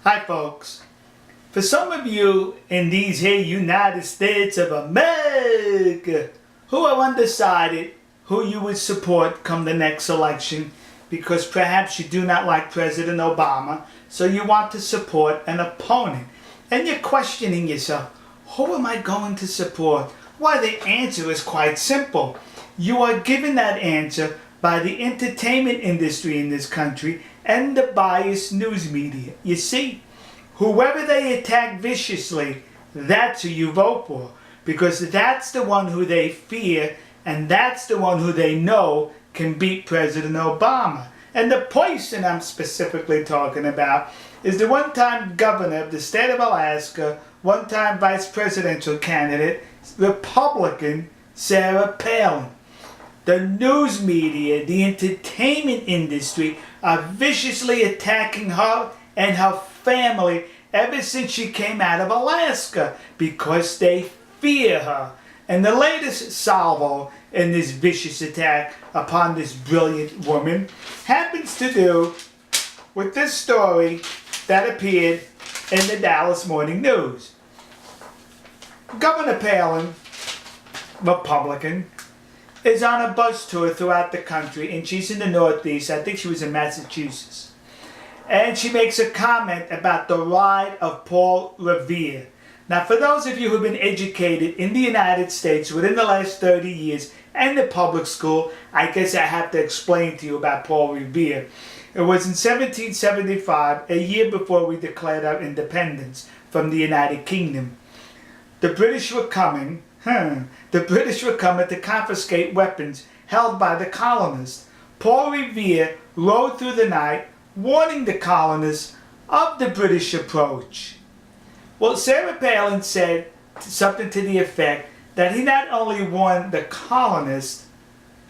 Hi folks. For some of you in these here United States of America who are undecided who you would support come the next election because perhaps you do not like President Obama, so you want to support an opponent. And you're questioning yourself, who am I going to support? Why, the answer is quite simple. You are given that answer by the entertainment industry in this country and the biased news media. You see, whoever they attack viciously, that's who you vote for, because that's the one who they fear, and that's the one who they know can beat President Obama. And the person I'm specifically talking about is the one-time governor of the state of Alaska, one-time vice presidential candidate, Republican Sarah Palin. The news media, the entertainment industry are viciously attacking her and her family ever since she came out of Alaska because they fear her. And the latest salvo in this vicious attack upon this brilliant woman happens to do with this story that appeared in the Dallas Morning News. Governor Palin, Republican, is on a bus tour throughout the country, and she's in the Northeast. I think she was in Massachusetts. And she makes a comment about the ride of Paul Revere. Now, for those of you who've been educated in the United States within the last 30 years and the public school, I guess I have to explain to you about Paul Revere. It was in 1775, a year before we declared our independence from the United Kingdom. The British were coming. The British were coming to confiscate weapons held by the colonists. Paul Revere rode through the night, warning the colonists of the British approach. Well, Sarah Palin said something to the effect that he not only warned the colonists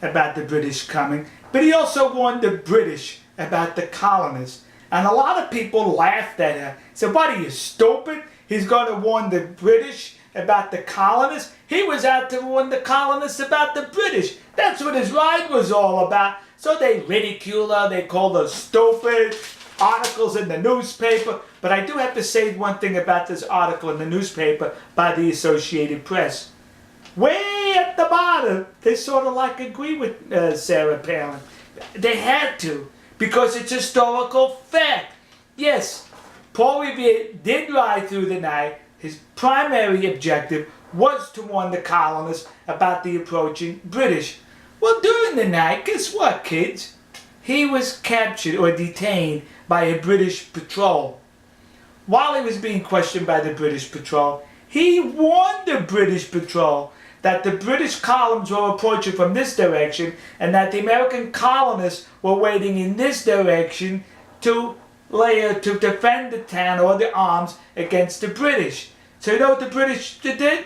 about the British coming, but he also warned the British about the colonists. And a lot of people laughed at her. Said, what are you, stupid? He's going to warn the British about the colonists? He was out to warn the colonists about the British. That's what his ride was all about. So they ridiculed her, they called her stupid, articles in the newspaper. But I do have to say one thing about this article in the newspaper by the Associated Press. Way at the bottom, they sort of like agree with Sarah Palin. They had to, because it's historical fact. Yes, Paul Revere did ride through the night. His primary objective was to warn the colonists about the approaching British. Well, during the night, guess what, kids? He was captured or detained by a British patrol. While he was being questioned by the British patrol, he warned the British patrol that the British columns were approaching from this direction and that the American colonists were waiting in this direction to defend the town or the arms against the British. So you know what the British did?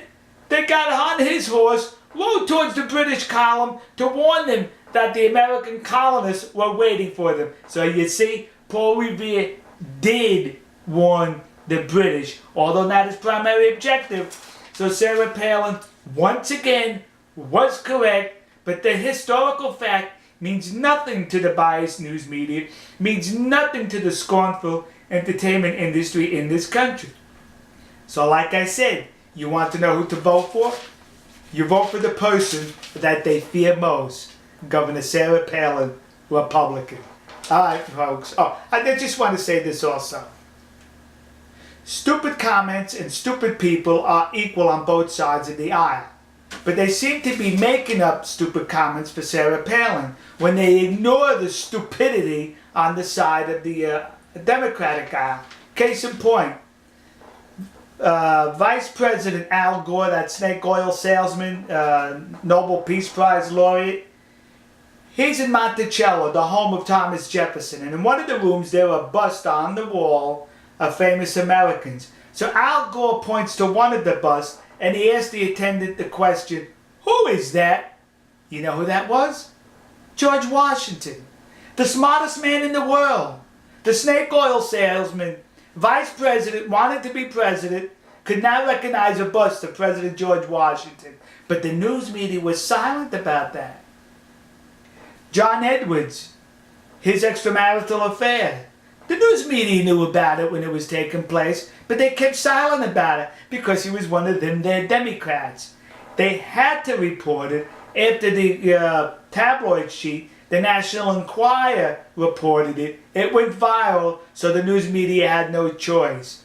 They got on his horse, rode towards the British column to warn them that the American colonists were waiting for them. So you see, Paul Revere did warn the British, although not his primary objective. So Sarah Palin, once again, was correct, but the historical fact means nothing to the biased news media, means nothing to the scornful entertainment industry in this country. So like I said, you want to know who to vote for? You vote for the person that they fear most, Governor Sarah Palin, Republican. Alright folks, I just want to say this also. Stupid comments and stupid people are equal on both sides of the aisle. But they seem to be making up stupid comments for Sarah Palin when they ignore the stupidity on the side of the Democratic aisle. Case in point, Vice President Al Gore, that snake oil salesman, Nobel Peace Prize laureate, he's in Monticello, the home of Thomas Jefferson. And in one of the rooms there are busts on the wall of famous Americans. So Al Gore points to one of the busts and he asked the attendant the question, who is that? You know who that was? George Washington, the smartest man in the world. The snake oil salesman, vice president, wanted to be president, could not recognize a bust of President George Washington. But the news media was silent about that. John Edwards, his extramarital affair. The news media knew about it when it was taking place, but they kept silent about it because he was one of them their Democrats. They had to report it after the tabloid sheet, the National Enquirer, reported it. It went viral, so the news media had no choice.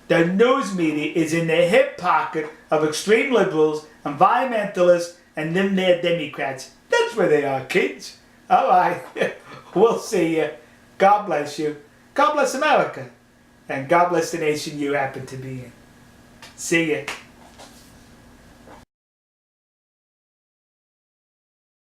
The news media is in the hip pocket of extreme liberals, environmentalists, and them there Democrats. That's where they are, kids. All right, we'll see you. God bless you. God bless America. And God bless the nation you happen to be in. See ya.